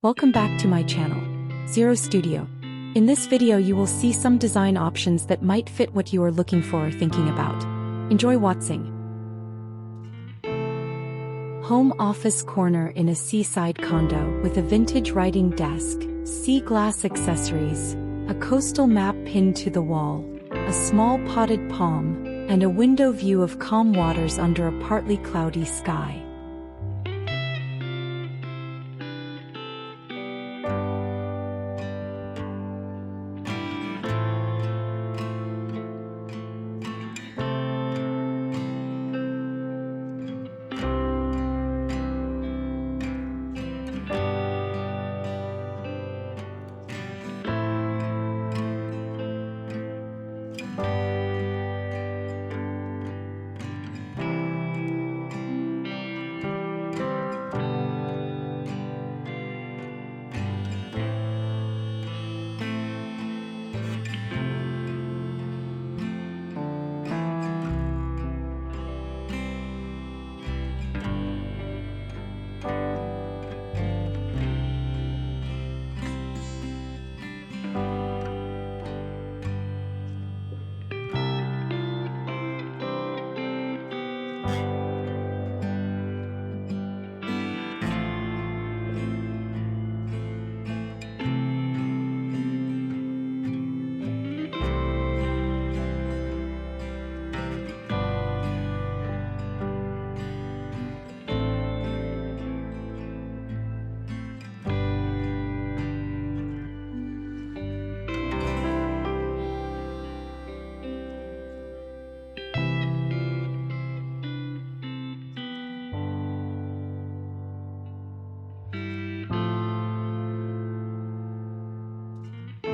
Welcome back to my channel, Zero Studio. In this video you will see some design options that might fit what you are looking for or thinking about. Enjoy watching. Home office corner in a seaside condo with a vintage writing desk, sea glass accessories, a coastal map pinned to the wall, a small potted palm, and a window view of calm waters under a partly cloudy sky.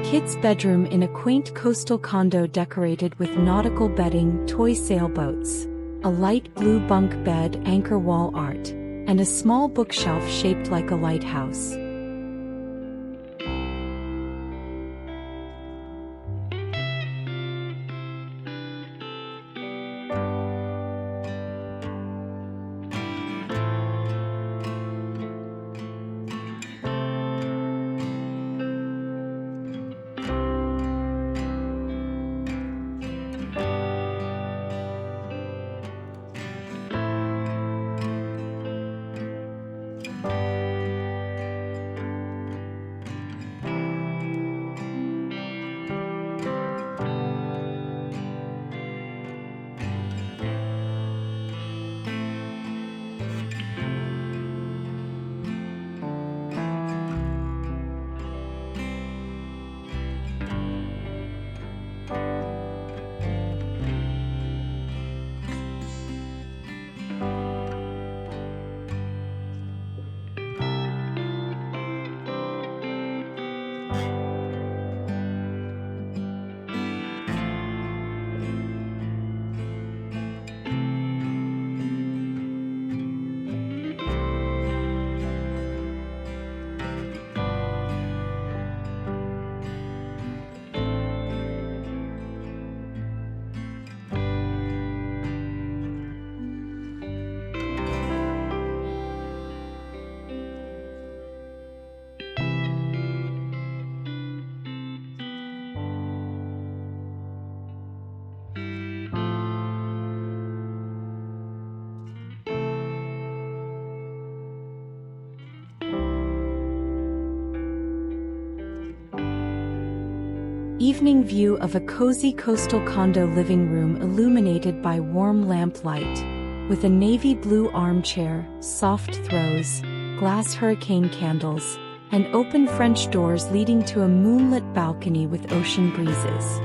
Kids' bedroom in a quaint coastal condo decorated with nautical bedding, toy sailboats, a light blue bunk bed, anchor wall art, and a small bookshelf shaped like a lighthouse. Evening view of a cozy coastal condo living room illuminated by warm lamp light, with a navy blue armchair, soft throws, glass hurricane candles, and open French doors leading to a moonlit balcony with ocean breezes.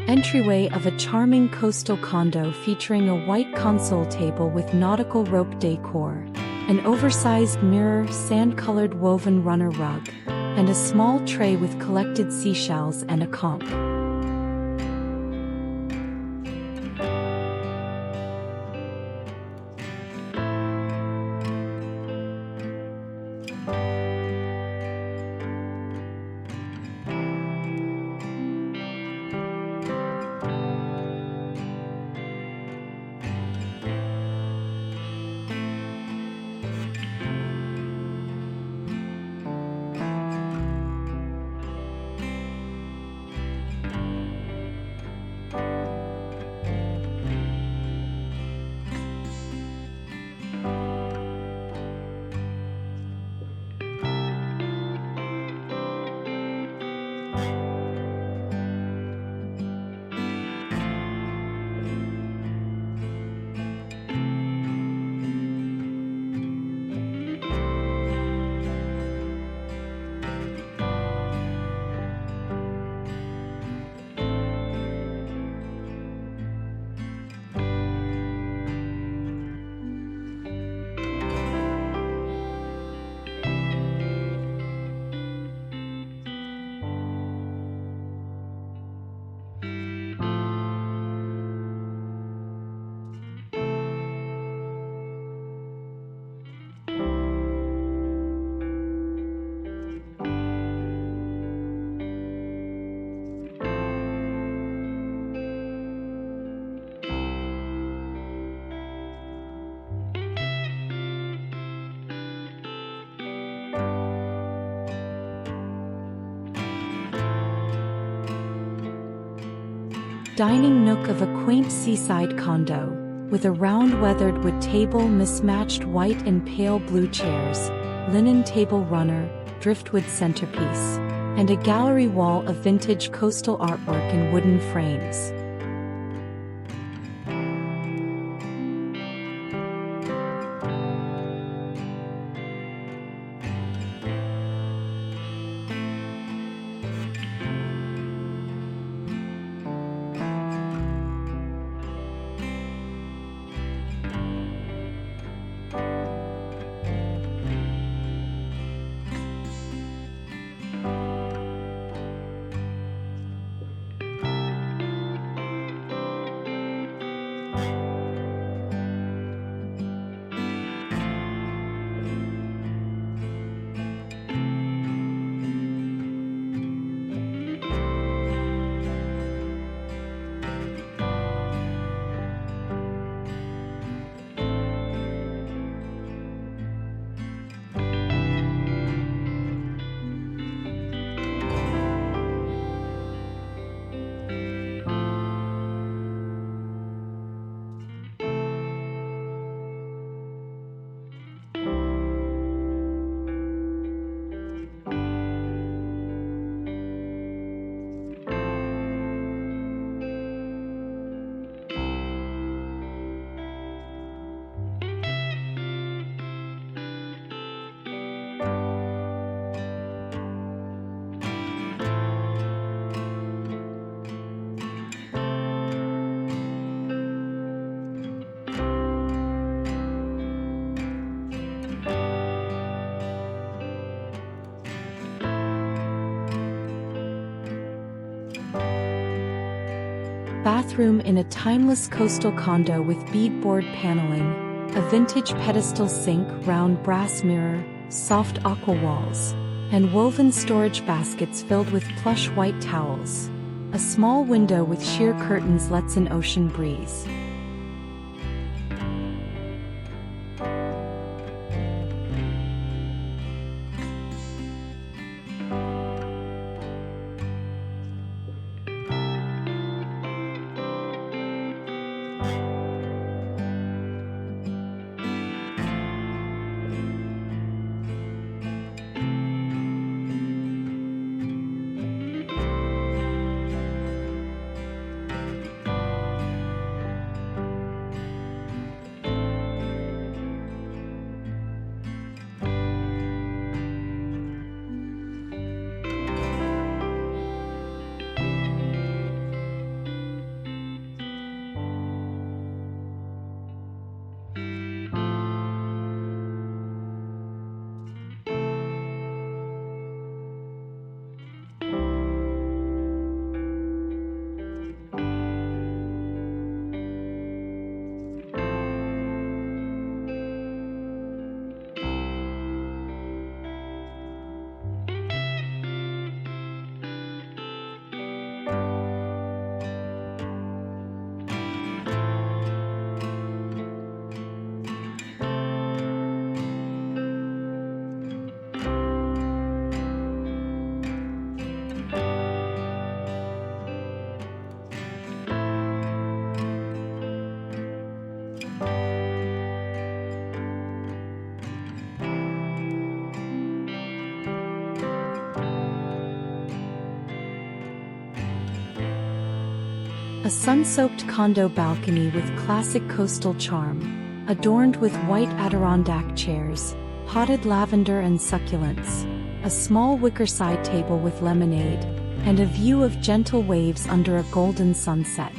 Entryway of a charming coastal condo featuring a white console table with nautical rope decor, an oversized mirror, sand-colored woven runner rug, and a small tray with collected seashells and a conch. Dining nook of a quaint seaside condo, with a round weathered wood table, mismatched white and pale blue chairs, linen table runner, driftwood centerpiece, and a gallery wall of vintage coastal artwork in wooden frames. Bathroom in a timeless coastal condo with beadboard paneling, a vintage pedestal sink, round brass mirror, soft aqua walls, and woven storage baskets filled with plush white towels. A small window with sheer curtains lets in ocean breeze. A sun-soaked condo balcony with classic coastal charm, adorned with white Adirondack chairs, potted lavender and succulents, a small wicker side table with lemonade, and a view of gentle waves under a golden sunset.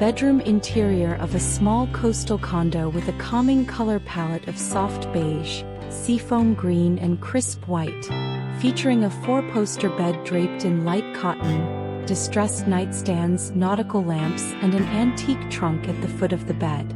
Bedroom interior of a small coastal condo with a calming color palette of soft beige, seafoam green and crisp white, featuring a four-poster bed draped in light cotton, distressed nightstands, nautical lamps and an antique trunk at the foot of the bed.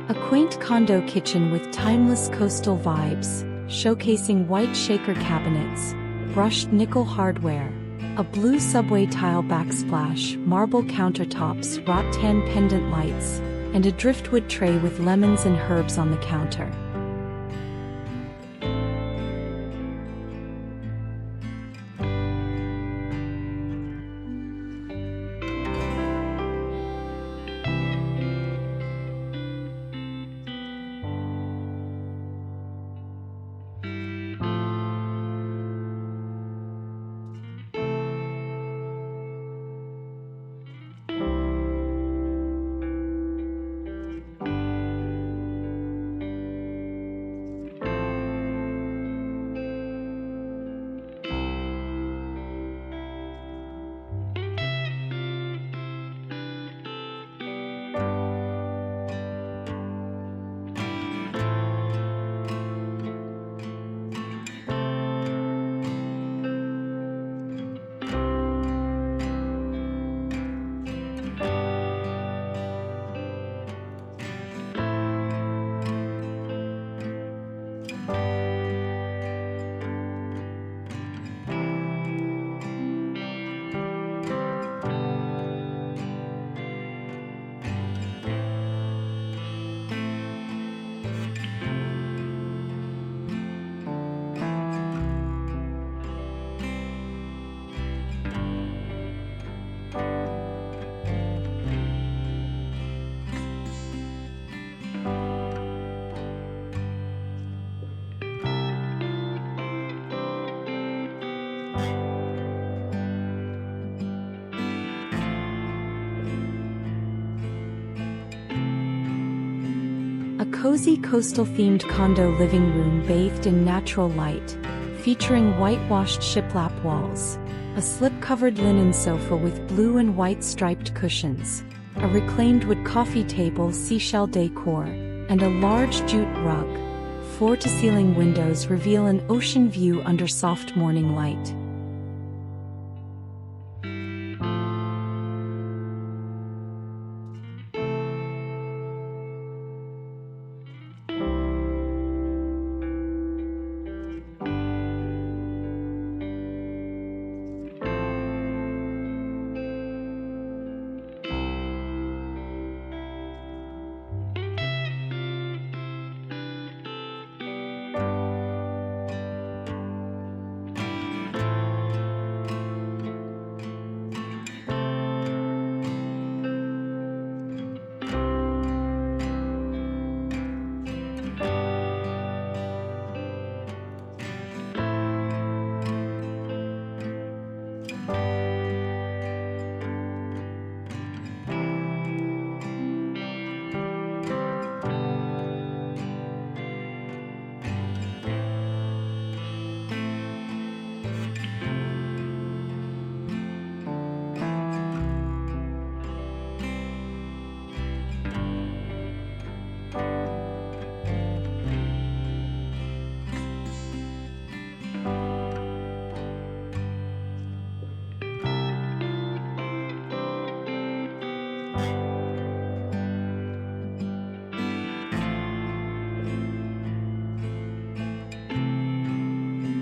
A quaint condo kitchen with timeless coastal vibes, showcasing white shaker cabinets, brushed nickel hardware, a blue subway tile backsplash, marble countertops, wrought tan pendant lights, and a driftwood tray with lemons and herbs on the counter. A cozy coastal-themed condo living room bathed in natural light, featuring whitewashed shiplap walls, a slip-covered linen sofa with blue and white striped cushions, a reclaimed wood coffee table seashell decor, and a large jute rug. Floor-to-ceiling windows reveal an ocean view under soft morning light.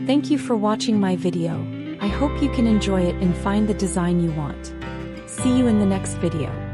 Thank you for watching my video. I hope you can enjoy it and find the design you want. See you in the next video.